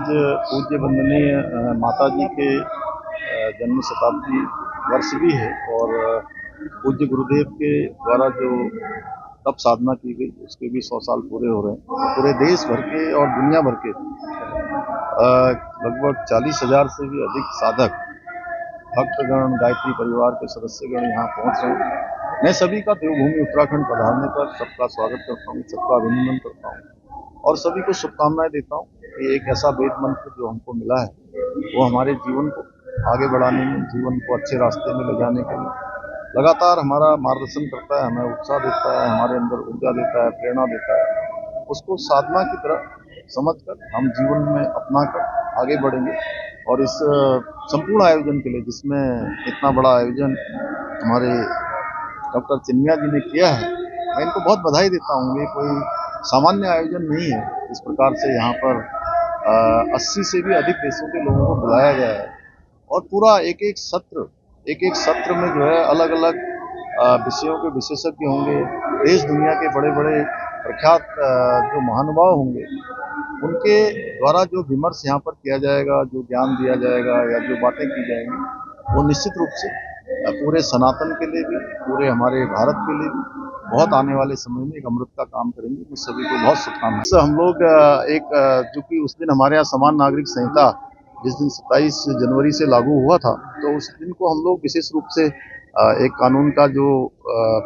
आज पूज्य वंदनीय माता जी के जन्म शताब्दी वर्ष भी है और पूज्य गुरुदेव के द्वारा जो तप साधना की गई उसके भी 100 साल पूरे हो रहे हैं। पूरे देश भर के और दुनिया भर के लगभग 40,000 से भी अधिक साधक भक्तगण गायत्री परिवार के सदस्यगण यहाँ पहुँच रहे हैं। मैं सभी का देवभूमि उत्तराखंड पधारने पर सबका स्वागत करता हूँ, सबका अभिनंदन करता हूँ और सभी को शुभकामनाएं देता हूँ कि एक ऐसा वेद मंत्र जो हमको मिला है वो हमारे जीवन को आगे बढ़ाने में, जीवन को अच्छे रास्ते में ले जाने के लिए लगातार हमारा मार्गदर्शन करता है, हमें उत्साह देता है, हमारे अंदर ऊर्जा देता है, प्रेरणा देता है। उसको साधना की तरह समझकर हम जीवन में अपना कर आगे बढ़ेंगे और इस संपूर्ण आयोजन के लिए, जिसमें इतना बड़ा आयोजन हमारे डॉक्टर चिन्मया जी ने किया है, मैं इनको बहुत बधाई देता हूँ। ये कोई सामान्य आयोजन नहीं है। इस प्रकार से यहाँ पर 80 से भी अधिक देशों के लोगों को बुलाया गया है और पूरा एक एक सत्र में जो है अलग अलग विषयों के विशेषज्ञ होंगे। देश दुनिया के बड़े बड़े प्रख्यात जो महानुभाव होंगे उनके द्वारा जो विमर्श यहाँ पर किया जाएगा, जो ज्ञान दिया जाएगा या जो बातें की जाएंगी, वो निश्चित रूप से पूरे सनातन के लिए भी, पूरे हमारे भारत के लिए भी बहुत आने वाले समय में एक अमृत का काम करेंगे। मैं सभी को बहुत शुभकामनाएं। हम लोग चूंकि उस दिन हमारे यहाँ समान नागरिक संहिता जिस दिन 27 जनवरी से लागू हुआ था, तो उस दिन को हम लोग विशेष रूप से एक कानून का जो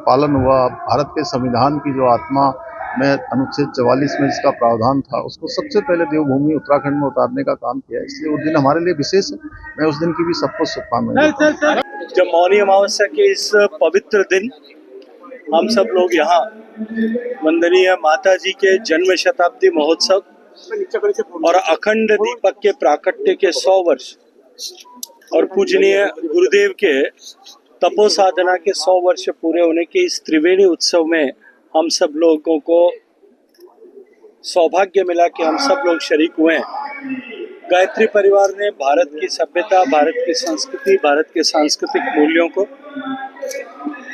पालन हुआ, भारत के संविधान की जो आत्मा में अनुच्छेद 44 में जिसका प्रावधान था, उसको सबसे पहले देवभूमि उत्तराखंड में उतारने का काम किया। इसलिए वो दिन हमारे लिए विशेष है। मैं उस दिन की भी सबको शुभकामनाएं देता हूं। जब मौनी अमावस्या के इस पवित्र दिन हम सब लोग यहाँ वंदनीय माता जी के जन्म शताब्दी महोत्सव और अखंड दीपक के प्राकट्य के 100 वर्ष और पूजनीय गुरुदेव के तपो साधना के 100 वर्ष पूरे होने के इस त्रिवेणी उत्सव में हम सब लोगों को सौभाग्य मिला कि हम सब लोग शरीक हुए हैं। गायत्री परिवार ने भारत की सभ्यता, भारत की संस्कृति, भारत के सांस्कृतिक मूल्यों को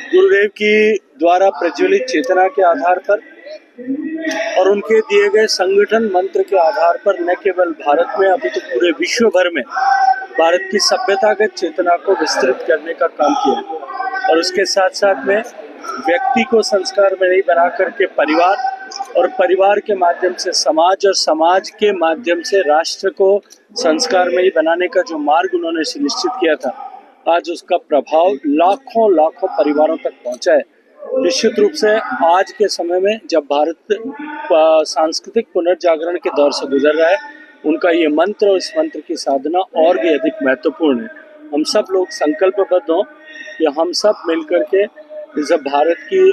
गुरुदेव की द्वारा प्रज्वलित चेतना के आधार पर और उनके दिए गए संगठन मंत्र के आधार पर न केवल भारत में अभी तो पूरे विश्व भर में भारत की सभ्यतागत चेतना को विस्तृत करने का काम किया और उसके साथ साथ में व्यक्ति को संस्कार में नहीं बना करके परिवार और परिवार के माध्यम से समाज और समाज के माध्यम से राष्ट्र को संस्कार में ही बनाने का जो मार्ग उन्होंने सुनिश्चित किया था, आज उसका प्रभाव लाखों लाखों परिवारों तक पहुंचा है। निश्चित रूप से आज के समय में जब भारत सांस्कृतिक पुनर्जागरण के दौर से गुजर रहा है, उनका ये मंत्र और इस मंत्र की साधना और भी अधिक महत्वपूर्ण है। हम सब लोग संकल्पबद्ध हों कि हम सब मिलकर के इस भारत की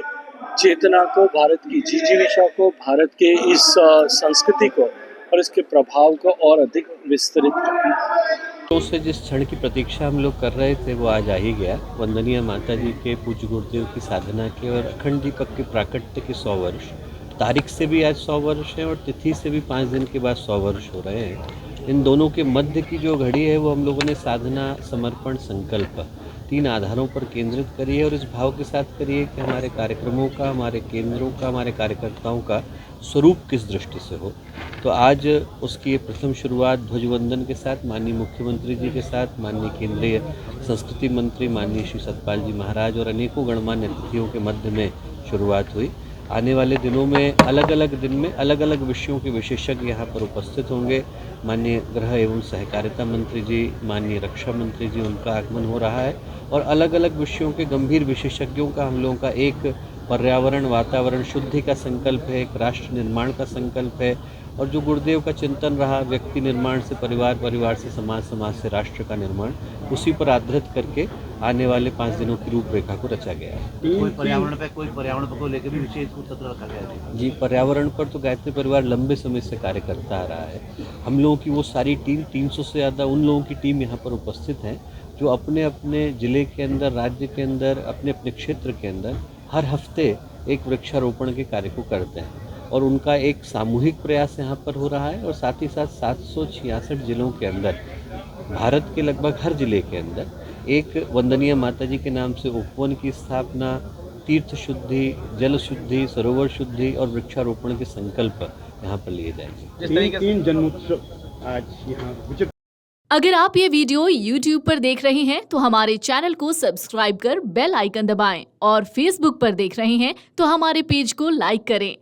चेतना को, भारत की जिजीविषा को, भारत के इस संस्कृति को और इसके प्रभाव को और अधिक विस्तृत करें। तो से जिस क्षण की प्रतीक्षा हम लोग कर रहे थे वो आज आ ही गया। वंदनीय माता जी के पूज्य गुरुदेव की साधना के और अखंड दीपक के प्राकट्य के 100 वर्ष, तारीख से भी आज 100 वर्ष है और तिथि से भी 5 दिन के बाद 100 वर्ष हो रहे हैं। इन दोनों के मध्य की जो घड़ी है वो हम लोगों ने साधना, समर्पण, संकल्प 3 आधारों पर केंद्रित करी है और इस भाव के साथ करिए कि हमारे कार्यक्रमों का, हमारे केंद्रों का, हमारे कार्यकर्ताओं का स्वरूप किस दृष्टि से हो। तो आज उसकी प्रथम शुरुआत ध्वजवंदन के साथ माननीय मुख्यमंत्री जी के साथ, माननीय केंद्रीय संस्कृति मंत्री माननीय श्री सतपाल जी महाराज और अनेकों गणमान्य अतिथियों के मध्य में शुरुआत हुई। आने वाले दिनों में अलग अलग दिन में अलग अलग विषयों के विशेषज्ञ यहाँ पर उपस्थित होंगे। माननीय गृह एवं सहकारिता मंत्री जी, माननीय रक्षा मंत्री जी, उनका आगमन हो रहा है और अलग अलग विषयों के गंभीर विशेषज्ञों का हम लोगों का एक पर्यावरण, वातावरण शुद्धि का संकल्प है, एक राष्ट्र निर्माण का संकल्प है और जो गुरुदेव का चिंतन रहा व्यक्ति निर्माण से परिवार, परिवार से समाज, समाज से राष्ट्र का निर्माण, उसी पर आधारित करके आने वाले 5 दिनों की रूपरेखा को रचा गया है। कोई पर्यावरण को लेकर भी विशेष सत्र रखा गया है जी। पर्यावरण पर तो गायत्री परिवार लंबे समय से कार्य करता आ रहा है। हम लोगों की वो सारी टीम, 300 से ज़्यादा उन लोगों की टीम यहाँ पर उपस्थित हैं जो अपने अपने ज़िले के अंदर, राज्य के अंदर, अपने अपने क्षेत्र के अंदर हर हफ्ते एक वृक्षारोपण के कार्य को करते हैं और उनका एक सामूहिक प्रयास यहाँ पर हो रहा है और साथ ही साथ 766 जिलों के अंदर, भारत के लगभग हर जिले के अंदर एक वंदनीय माता जी के नाम से उपवन की स्थापना, तीर्थ शुद्धि, जल शुद्धि, सरोवर शुद्धि और वृक्षारोपण के संकल्प यहाँ पर लिए जाएंगे। आज यहाँ विजय। अगर आप ये वीडियो YouTube पर देख रहे हैं तो हमारे चैनल को सब्सक्राइब कर बेल आइकन दबाएं और Facebook पर देख रहे हैं तो हमारे पेज को लाइक करें।